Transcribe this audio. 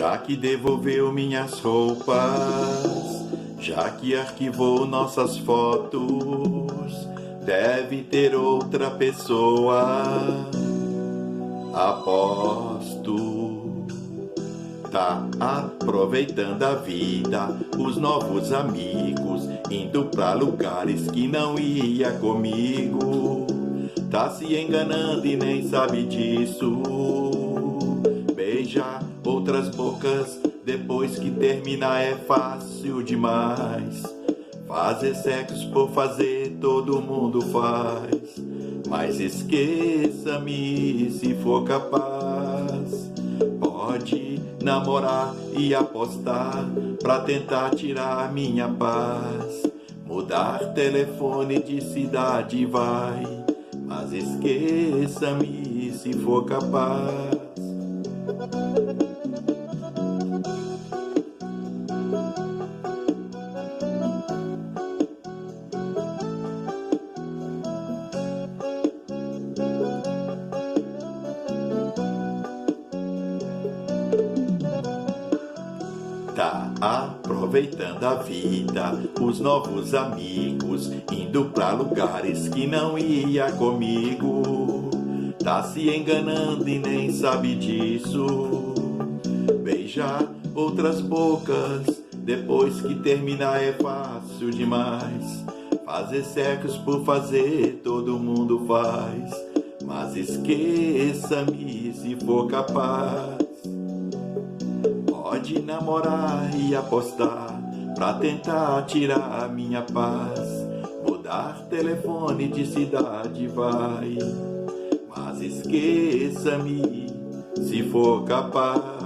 Já que devolveu minhas roupas, já que arquivou nossas fotos, deve ter outra pessoa, aposto. Tá aproveitando a vida, os novos amigos, indo pra lugares que não ia comigo. Tá se enganando e nem sabe disso. Beija outras bocas, depois que terminar é fácil demais. Fazer sexo por fazer, todo mundo faz. Mas esqueça-me se for capaz. Pode namorar e apostar pra tentar tirar minha paz. Mudar telefone de cidade vai, mas esqueça-me se for capaz. Tá aproveitando a vida, os novos amigos, indo pra lugares que não ia comigo. Tá se enganando e nem sabe disso. Beijar outras bocas, depois que terminar é fácil demais. Fazer sexo por fazer, todo mundo faz. Mas esqueça-me se for capaz. Pode namorar e apostar pra tentar tirar minha paz. Mudar telefone de cidade vai, mas esqueça-me se for capaz.